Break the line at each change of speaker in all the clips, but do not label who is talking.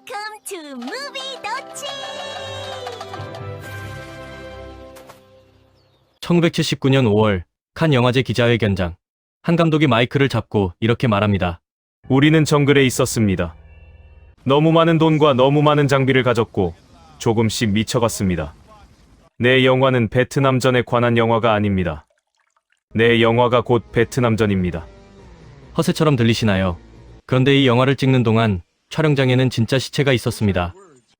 Welcome to Movie Dochi!
1979년 5월 칸 영화제 기자회견장. 한 감독이 마이크를 잡고 이렇게 말합니다.
우리는 정글에 있었습니다. 너무 많은 돈과 너무 많은 장비를 가졌고 조금씩 미쳐갔습니다. 내 영화는 베트남전에 관한 영화가 아닙니다. 내 영화가 곧 베트남전입니다.
허세처럼 들리시나요? 그런데 이 영화를 찍는 동안 촬영장에는 진짜 시체가 있었습니다.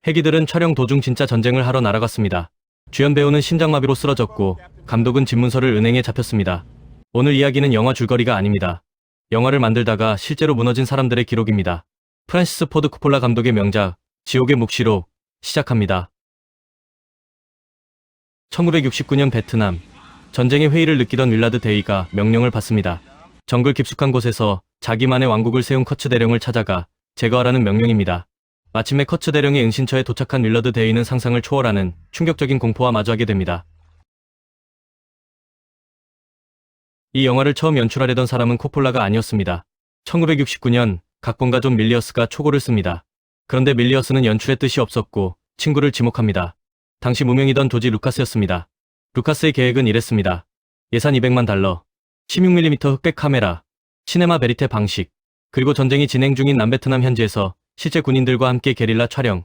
해기들은 촬영 도중 진짜 전쟁을 하러 날아갔습니다. 주연 배우는 심장마비로 쓰러졌고 감독은 집문서를 은행에 잡혔습니다. 오늘 이야기는 영화 줄거리가 아닙니다. 영화를 만들다가 실제로 무너진 사람들의 기록입니다. 프란시스 포드 코폴라 감독의 명작 지옥의 묵시록 시작합니다. 1969년 베트남. 전쟁의 회의를 느끼던 윌라드 대위가 명령을 받습니다. 정글 깊숙한 곳에서 자기만의 왕국을 세운 커츠 대령을 찾아가 제거하라는 명령입니다. 마침내 커츠 대령의 은신처에 도착한 윌라드 대위는 상상을 초월하는 충격적인 공포와 마주하게 됩니다. 이 영화를 처음 연출하려던 사람은 코폴라가 아니었습니다. 1969년 각본가 존 밀리어스가 초고를 씁니다. 그런데 밀리어스는 연출에 뜻이 없었고 친구를 지목합니다. 당시 무명이던 조지 루카스였습니다. 루카스의 계획은 이랬습니다. 예산 $200만, 16mm 흑백 카메라, 시네마 베리테 방식, 그리고 전쟁이 진행 중인 남베트남 현지에서 실제 군인들과 함께 게릴라 촬영.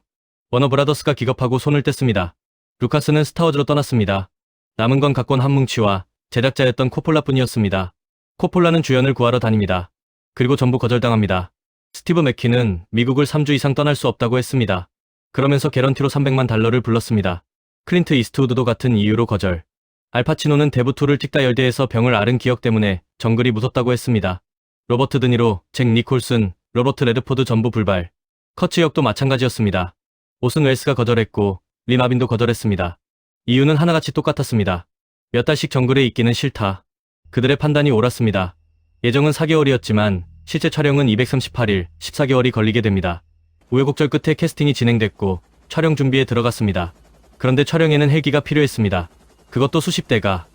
워너브라더스가 기겁하고 손을 뗐습니다. 루카스는 스타워즈로 떠났습니다. 남은 건 각본 한 뭉치와 제작자였던 코폴라뿐이었습니다. 코폴라는 주연을 구하러 다닙니다. 그리고 전부 거절당합니다. 스티브 맥키는 미국을 3주 이상 떠날 수 없다고 했습니다. 그러면서 개런티로 $300만 불렀습니다. 클린트 이스트우드도 같은 이유로 거절. 알파치노는 데브2를 찍다 열대에서 병을 앓은 기억 때문에 정글이 무섭다고 했습니다. 로버트 드니로, 잭 니콜슨, 로버트 레드포드 전부 불발. 커츠 역도 마찬가지였습니다. 오슨 웰스가 거절했고 리 마빈도 거절했습니다. 이유는 하나같이 똑같았습니다. 몇 달씩 정글에 있기는 싫다. 그들의 판단이 옳았습니다. 예정은 4개월이었지만 실제 촬영은 238일, 14개월이 걸리게 됩니다. 우여곡절 끝에 캐스팅이 진행됐고 촬영 준비에 들어갔습니다. 그런데 촬영에는 헬기가 필요했습니다. 그것도 수십 대가.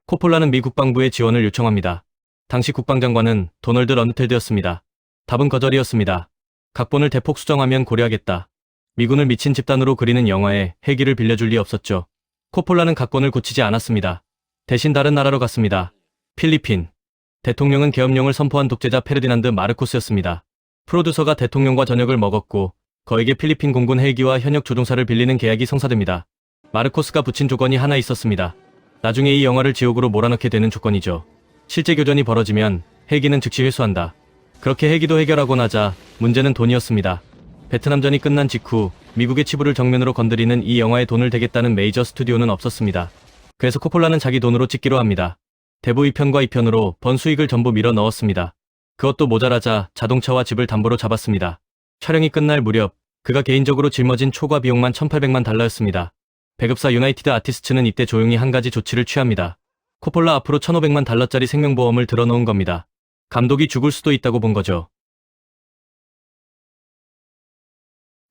코폴라는 미 국방부에 지원을 요청합니다. 당시 국방장관은 도널드 럼스텔드였습니다. 답은 거절이었습니다. 각본을 대폭 수정하면 고려하겠다. 미군을 미친 집단으로 그리는 영화에 헬기를 빌려줄 리 없었죠. 코폴라는 각본을 고치지 않았습니다. 대신 다른 나라로 갔습니다. 필리핀. 대통령은 계엄령을 선포한 독재자 페르디난드 마르코스였습니다. 프로듀서가 대통령과 저녁을 먹었고 거에게 필리핀 공군 헬기와 현역 조종사를 빌리는 계약이 성사됩니다. 마르코스가 붙인 조건이 하나 있었습니다. 나중에 이 영화를 지옥으로 몰아넣게 되는 조건이죠. 실제 교전이 벌어지면 헬기는 즉시 회수한다. 그렇게 헬기도 해결하고 나자 문제는 돈이었습니다. 베트남전이 끝난 직후 미국의 치부를 정면으로 건드리는 이 영화에 돈을 대겠다는 메이저 스튜디오는 없었습니다. 그래서 코폴라는 자기 돈으로 찍기로 합니다. 대부 1편과 2편으로 번 수익을 전부 밀어 넣었습니다. 그것도 모자라자 자동차와 집을 담보로 잡았습니다. 촬영이 끝날 무렵 그가 개인적으로 짊어진 초과 비용만 $1,800만. 배급사 유나이티드 아티스츠는 이때 조용히 한 가지 조치를 취합니다. 코폴라 앞으로 $1,500만 생명보험을 들어놓은 겁니다. 감독이 죽을 수도 있다고 본 거죠.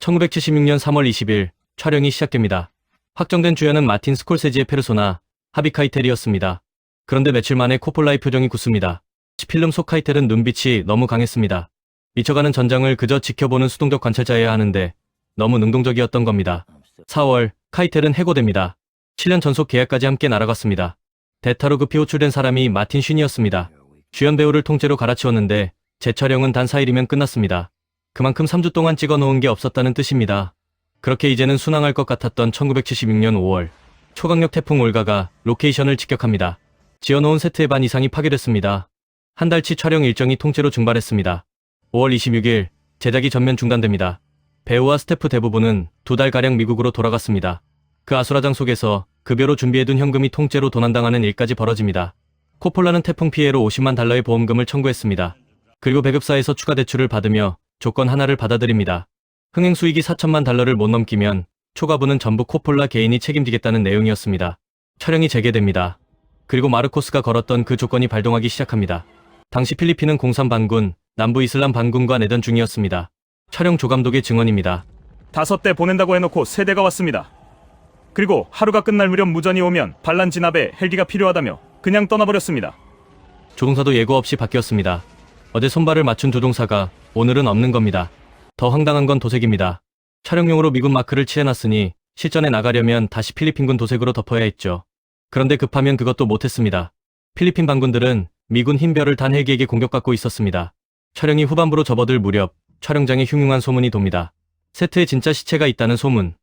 1976년 3월 20일 촬영이 시작됩니다. 확정된 주연은 마틴 스콜세지의 페르소나 하비 카이텔이었습니다. 그런데 며칠 만에 코폴라의 표정이 굳습니다. 필름 속 카이텔은 눈빛이 너무 강했습니다. 미쳐가는 전장을 그저 지켜보는 수동적 관찰자여야 하는데 너무 능동적이었던 겁니다. 4월 카이텔은 해고됩니다. 7년 전속 계약까지 함께 날아갔습니다. 대타로 급히 호출된 사람이 마틴 쉰이었습니다. 주연 배우를 통째로 갈아치웠는데 재촬영은 단 4일이면 끝났습니다. 그만큼 3주 동안 찍어놓은 게 없었다는 뜻입니다. 그렇게 이제는 순항할 것 같았던 1976년 5월 초강력 태풍 올가가 로케이션을 직격합니다. 지어놓은 세트의 반 이상이 파괴됐습니다. 한 달치 촬영 일정이 통째로 중발했습니다. 5월 26일 제작이 전면 중단됩니다. 배우와 스태프 대부분은 2달가량 미국으로 돌아갔습니다. 그 아수라장 속에서 급여로 준비해둔 현금이 통째로 도난당하는 일까지 벌어집니다. 코폴라는 태풍 피해로 $500만 보험금을 청구했습니다. 그리고 배급사에서 추가 대출을 받으며 조건 하나를 받아들입니다. 흥행 수익이 $4,000만 못 넘기면 초과분은 전부 코폴라 개인이 책임지겠다는 내용이었습니다. 촬영이 재개됩니다. 그리고 마르코스가 걸었던 그 조건이 발동하기 시작합니다. 당시 필리핀은 공산 반군, 남부 이슬람 반군과 내전 중이었습니다. 촬영 조감독의 증언입니다.
5대 보낸다고 해놓고 3대가 왔습니다. 그리고 하루가 끝날 무렵 무전이 오면 반란 진압에 헬기가 필요하다며 그냥 떠나버렸습니다.
조종사도 예고 없이 바뀌었습니다. 어제 손발을 맞춘 조종사가 오늘은 없는 겁니다. 더 황당한 건 도색입니다. 촬영용으로 미군 마크를 칠해놨으니 실전에 나가려면 다시 필리핀군 도색으로 덮어야 했죠. 그런데 급하면 그것도 못했습니다. 필리핀 반군들은 미군 흰별을 단 헬기에게 공격받고 있었습니다. 촬영이 후반부로 접어들 무렵 촬영장에 흉흉한 소문이 돕니다. 세트에 진짜 시체가 있다는 소문.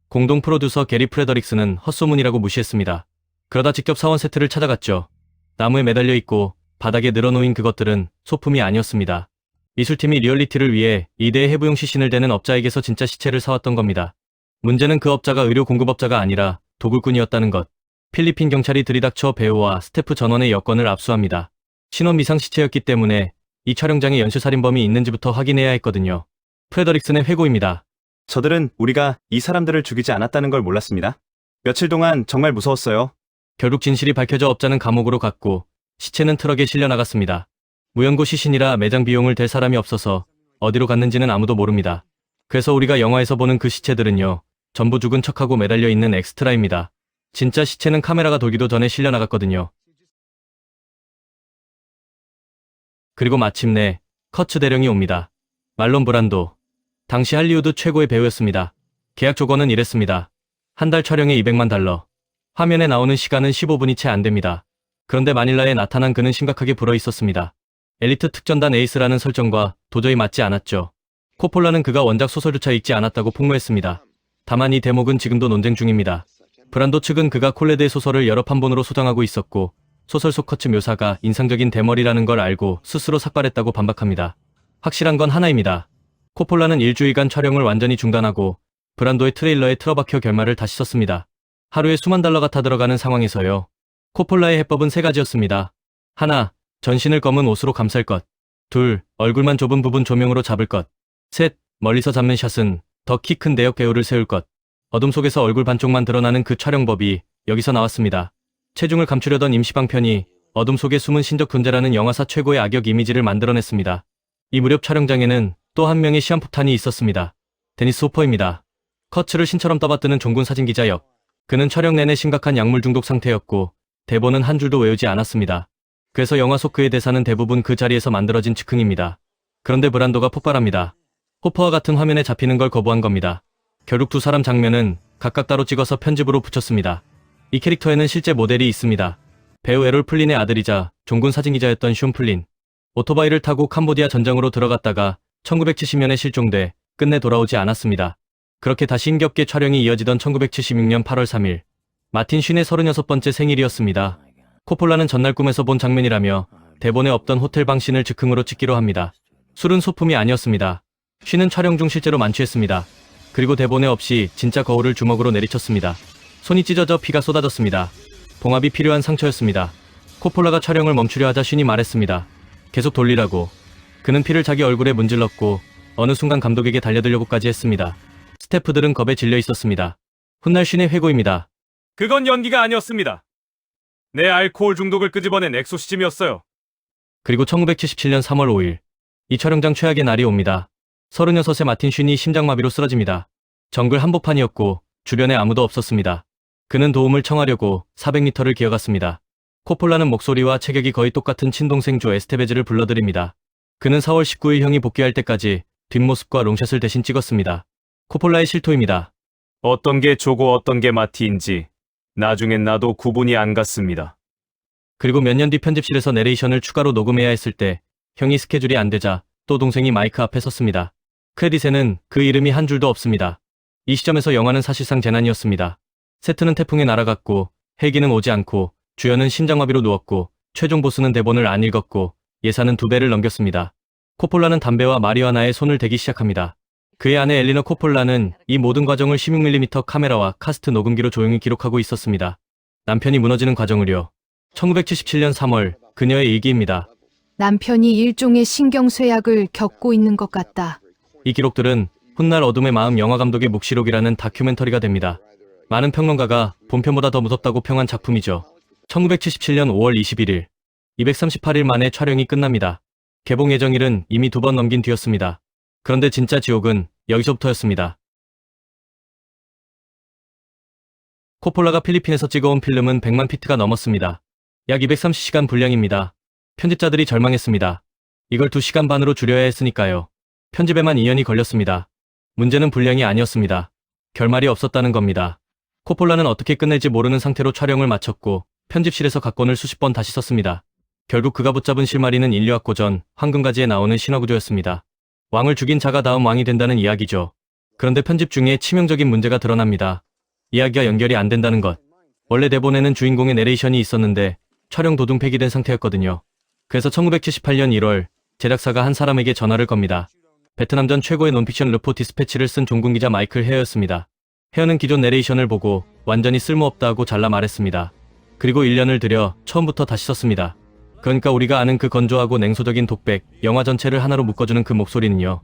공동 프로듀서 게리 프레더릭스는 헛소문이라고 무시했습니다. 그러다 직접 사원 세트를 찾아갔죠. 나무에 매달려 있고 바닥에 늘어놓인 그것들은 소품이 아니었습니다. 미술팀이 리얼리티를 위해 2대의 해부용 시신을 대는 업자에게서 진짜 시체를 사왔던 겁니다. 문제는 그 업자가 의료 공급업자가 아니라 도굴꾼이었다는 것. 필리핀 경찰이 들이닥쳐 배우와 스태프 전원의 여권을 압수합니다. 신원 미상 시체였기 때문에 이 촬영장에 연쇄살인범이 있는지부터 확인해야 했거든요. 프레더릭슨의 회고입니다.
저들은 우리가 이 사람들을 죽이지 않았다는 걸 몰랐습니다. 며칠 동안 정말 무서웠어요.
결국 진실이 밝혀져 업자는 감옥으로 갔고 시체는 트럭에 실려 나갔습니다. 무연고 시신이라 매장 비용을 댈 사람이 없어서 어디로 갔는지는 아무도 모릅니다. 그래서 우리가 영화에서 보는 그 시체들은요, 전부 죽은 척하고 매달려 있는 엑스트라입니다. 진짜 시체는 카메라가 돌기도 전에 실려 나갔거든요. 그리고 마침내 커츠 대령이 옵니다. 말론 브란도. 당시 할리우드 최고의 배우였습니다. 계약 조건은 이랬습니다. 한 달 촬영에 $200만. 화면에 나오는 시간은 15분이 채 안 됩니다. 그런데 마닐라에 나타난 그는 심각하게 불어 있었습니다. 엘리트 특전단 에이스라는 설정과 도저히 맞지 않았죠. 코폴라는 그가 원작 소설조차 읽지 않았다고 폭로했습니다. 다만 이 대목은 지금도 논쟁 중입니다. 브란도 측은 그가 콜레드의 소설을 여러 판본으로 소장하고 있었고 소설 속 커츠 묘사가 인상적인 대머리라는 걸 알고 스스로 삭발했다고 반박합니다. 확실한 건 하나입니다. 코폴라는 일주일간 촬영을 완전히 중단하고 브란도의 트레일러에 틀어박혀 결말을 다시 썼습니다. 하루에 수만 달러가 타 들어가는 상황에서요. 코폴라의 해법은 세 가지였습니다. 하나, 전신을 검은 옷으로 감쌀 것. 둘, 얼굴만 좁은 부분 조명으로 잡을 것. 셋, 멀리서 잡는 샷은 더 키 큰 대역 배우를 세울 것. 어둠 속에서 얼굴 반쪽만 드러나는 그 촬영법이 여기서 나왔습니다. 체중을 감추려던 임시방편이 어둠 속에 숨은 신적 존재라는 영화사 최고의 악역 이미지를 만들어냈습니다. 이 무렵 촬영장에는 또 한 명의 시한폭탄이 있었습니다. 데니스 호퍼입니다. 커츠를 신처럼 떠받드는 종군 사진기자 역. 그는 촬영 내내 심각한 약물 중독 상태였고 대본은 한 줄도 외우지 않았습니다. 그래서 영화 속 그의 대사는 대부분 그 자리에서 만들어진 즉흥입니다. 그런데 브란도가 폭발합니다. 호퍼와 같은 화면에 잡히는 걸 거부한 겁니다. 결국 두 사람 장면은 각각 따로 찍어서 편집으로 붙였습니다. 이 캐릭터에는 실제 모델이 있습니다. 배우 에롤 플린의 아들이자 종군 사진기자였던 슌 플린. 오토바이를 타고 캄보디아 전장으로 들어갔다가 1970년에 실종돼 끝내 돌아오지 않았습니다. 그렇게 다시 힘겹게 촬영이 이어지던 1976년 8월 3일. 마틴 쉰의 36번째 생일이었습니다. 코폴라는 전날 꿈에서 본 장면이라며 대본에 없던 호텔 방신을 즉흥으로 찍기로 합니다. 술은 소품이 아니었습니다. 쉰은 촬영 중 실제로 만취했습니다. 그리고 대본에 없이 진짜 거울을 주먹으로 내리쳤습니다. 손이 찢어져 피가 쏟아졌습니다. 봉합이 필요한 상처였습니다. 코폴라가 촬영을 멈추려 하자 쉰이 말했습니다. 계속 돌리라고. 그는 피를 자기 얼굴에 문질렀고 어느 순간 감독에게 달려들려고까지 했습니다. 스태프들은 겁에 질려 있었습니다. 훗날 쉰의 회고입니다.
그건 연기가 아니었습니다. 내 알코올 중독을 끄집어낸 엑소시즘이었어요.
그리고 1977년 3월 5일. 이 촬영장 최악의 날이 옵니다. 36의 마틴 쉰이 심장마비로 쓰러집니다. 정글 한복판이었고 주변에 아무도 없었습니다. 그는 도움을 청하려고 400m를 기어갔습니다. 코폴라는 목소리와 체격이 거의 똑같은 친동생 조 에스테베즈를 불러들입니다. 그는 4월 19일 형이 복귀할 때까지 뒷모습과 롱샷을 대신 찍었습니다. 코폴라의 실토입니다.
어떤 게 조고 어떤 게 마티인지 나중엔 나도 구분이 안 갔습니다.
그리고 몇 년 뒤 편집실에서 내레이션을 추가로 녹음해야 했을 때 형이 스케줄이 안 되자 또 동생이 마이크 앞에 섰습니다. 크레딧에는 그 이름이 한 줄도 없습니다. 이 시점에서 영화는 사실상 재난이었습니다. 세트는 태풍에 날아갔고 헬기는 오지 않고 주연은 심장마비로 누웠고 최종 보스는 대본을 안 읽었고 예산은 2배를 넘겼습니다. 코폴라는 담배와 마리화나에 손을 대기 시작합니다. 그의 아내 엘리너 코폴라는 이 모든 과정을 16mm 카메라와 카스트 녹음기로 조용히 기록하고 있었습니다. 남편이 무너지는 과정을요. 1977년 3월 그녀의 일기입니다.
남편이 일종의 신경쇠약을 겪고 있는 것 같다.
이 기록들은 훗날 어둠의 마음 영화감독의 묵시록이라는 다큐멘터리가 됩니다. 많은 평론가가 본편보다 더 무섭다고 평한 작품이죠. 1977년 5월 21일 238일 만에 촬영이 끝납니다. 개봉 예정일은 이미 2번 넘긴 뒤였습니다. 그런데 진짜 지옥은 여기서부터였습니다. 코폴라가 필리핀에서 찍어온 필름은 100만 피트가 넘었습니다. 약 230시간 분량입니다. 편집자들이 절망했습니다. 이걸 2시간 반으로 줄여야 했으니까요. 편집에만 2년이 걸렸습니다. 문제는 분량이 아니었습니다. 결말이 없었다는 겁니다. 코폴라는 어떻게 끝낼지 모르는 상태로 촬영을 마쳤고 편집실에서 각본을 수십 번 다시 썼습니다. 결국 그가 붙잡은 실마리는 인류학 고전 황금가지에 나오는 신화구조였습니다. 왕을 죽인 자가 다음 왕이 된다는 이야기죠. 그런데 편집 중에 치명적인 문제가 드러납니다. 이야기가 연결이 안 된다는 것. 원래 대본에는 주인공의 내레이션이 있었는데 촬영 도중 폐기된 상태였거든요. 그래서 1978년 1월 제작사가 한 사람에게 전화를 겁니다. 베트남전 최고의 논픽션 르포 디스패치를 쓴 종군기자 마이클 헤어였습니다. 헤어는 기존 내레이션을 보고 완전히 쓸모없다고 잘라 말했습니다. 그리고 1년을 들여 처음부터 다시 썼습니다. 그러니까 우리가 아는 그 건조하고 냉소적인 독백, 영화 전체를 하나로 묶어주는 그 목소리는요.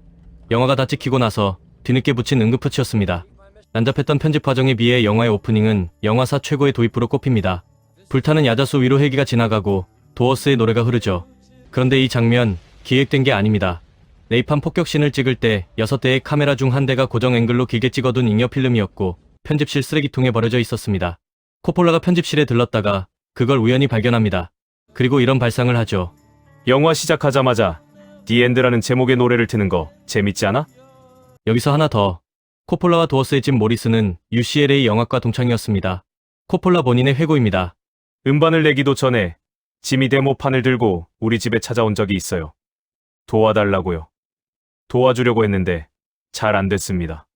영화가 다 찍히고 나서 뒤늦게 붙인 응급처치였습니다. 난잡했던 편집 과정에 비해 영화의 오프닝은 영화사 최고의 도입부로 꼽힙니다. 불타는 야자수 위로 헬기가 지나가고 도어스의 노래가 흐르죠. 그런데 이 장면 기획된 게 아닙니다. 네이팜 폭격신을 찍을 때 6대의 카메라 중 한 대가 고정 앵글로 길게 찍어둔 잉여 필름이었고 편집실 쓰레기통에 버려져 있었습니다. 코폴라가 편집실에 들렀다가 그걸 우연히 발견합니다. 그리고 이런 발상을 하죠.
영화 시작하자마자 The End라는 제목의 노래를 트는 거 재밌지 않아?
여기서 하나 더. 코폴라와 도어스의 집 모리스는 UCLA 영화과 동창이었습니다. 코폴라 본인의 회고입니다.
음반을 내기도 전에 지미 데모판을 들고 우리 집에 찾아온 적이 있어요. 도와달라고요. 도와주려고 했는데 잘 안 됐습니다.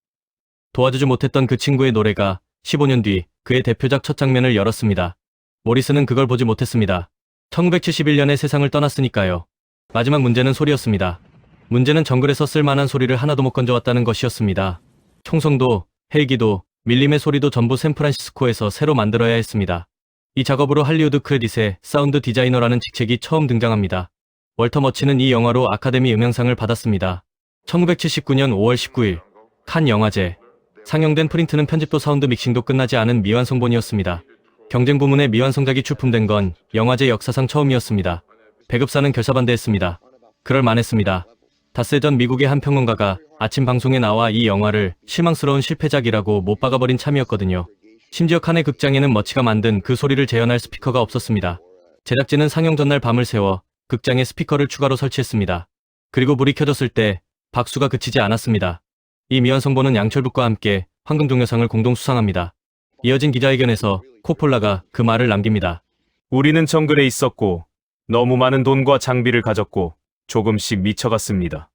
도와주지 못했던 그 친구의 노래가 15년 뒤 그의 대표작 첫 장면을 열었습니다. 모리스는 그걸 보지 못했습니다. 1971년에 세상을 떠났으니까요. 마지막 문제는 소리였습니다. 문제는 정글에서 쓸만한 소리를 하나도 못 건져왔다는 것이었습니다. 총성도, 헬기도, 밀림의 소리도 전부 샌프란시스코에서 새로 만들어야 했습니다. 이 작업으로 할리우드 크레딧에 사운드 디자이너라는 직책이 처음 등장합니다. 월터 머치는 이 영화로 아카데미 음향상을 받았습니다. 1979년 5월 19일 칸 영화제. 상영된 프린트는 편집도 사운드 믹싱도 끝나지 않은 미완성본이었습니다. 경쟁 부문에 미완성작이 출품된 건 영화제 역사상 처음이었습니다. 배급사는 결사반대했습니다. 그럴 만했습니다. 닷새 전 미국의 한 평론가가 아침 방송에 나와 이 영화를 실망스러운 실패작이라고 못 박아버린 참이었거든요. 심지어 칸의 극장에는 머치가 만든 그 소리를 재현할 스피커가 없었습니다. 제작진은 상영 전날 밤을 새워 극장에 스피커를 추가로 설치했습니다. 그리고 불이 켜졌을 때 박수가 그치지 않았습니다. 이 미완성본은 양철북과 함께 황금종려상을 공동 수상합니다. 이어진 기자회견에서 코폴라가 그 말을 남깁니다.
우리는 정글에 있었고 너무 많은 돈과 장비를 가졌고 조금씩 미쳐갔습니다.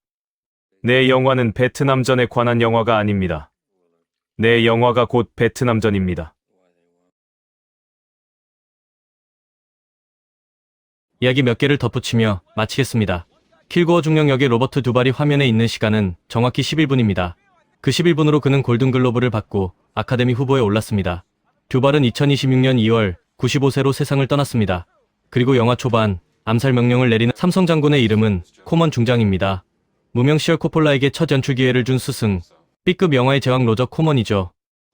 내 영화는 베트남전에 관한 영화가 아닙니다. 내 영화가 곧 베트남전입니다.
이야기 몇 개를 덧붙이며 마치겠습니다. 킬고어 중령 역의 로버트 두발이 화면에 있는 시간은 정확히 11분입니다. 그 11분으로 그는 골든글로브를 받고 아카데미 후보에 올랐습니다. 두발은 2026년 2월 95세로 세상을 떠났습니다. 그리고 영화 초반 암살 명령을 내리는 삼성 장군의 이름은 코먼 중장입니다. 무명 시절 코폴라에게 첫 연출 기회를 준 스승, B급 영화의 제왕 로저 코먼이죠.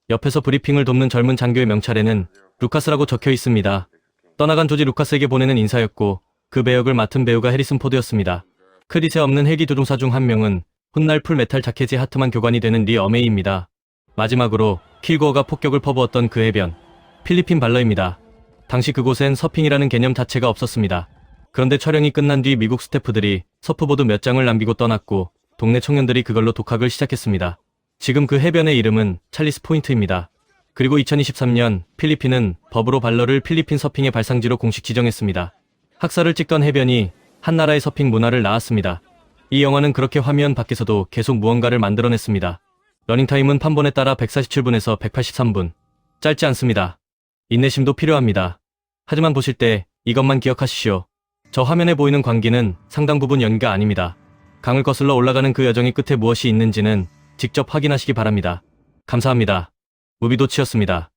옆에서 브리핑을 돕는 젊은 장교의 명찰에는 루카스라고 적혀 있습니다. 떠나간 조지 루카스에게 보내는 인사였고 그 배역을 맡은 배우가 해리슨 포드였습니다. 크리스에 없는 헬기 조종사 중 한 명은 훗날 풀메탈 자켓의 하트만 교관이 되는 리 어메이입니다. 마지막으로 킬고어가 폭격을 퍼부었던 그 해변, 필리핀 발러입니다. 당시 그곳엔 서핑이라는 개념 자체가 없었습니다. 그런데 촬영이 끝난 뒤 미국 스태프들이 서프보드 몇 장을 남기고 떠났고 동네 청년들이 그걸로 독학을 시작했습니다. 지금 그 해변의 이름은 찰리스 포인트입니다. 그리고 2023년 필리핀은 법으로 발러를 필리핀 서핑의 발상지로 공식 지정했습니다. 학사를 찍던 해변이 한 나라의 서핑 문화를 낳았습니다. 이 영화는 그렇게 화면 밖에서도 계속 무언가를 만들어냈습니다. 러닝타임은 판본에 따라 147분에서 183분. 짧지 않습니다. 인내심도 필요합니다. 하지만 보실 때 이것만 기억하십시오. 저 화면에 보이는 광기는 상당 부분 연기가 아닙니다. 강을 거슬러 올라가는 그 여정의 끝에 무엇이 있는지는 직접 확인하시기 바랍니다. 감사합니다. 무비도치였습니다.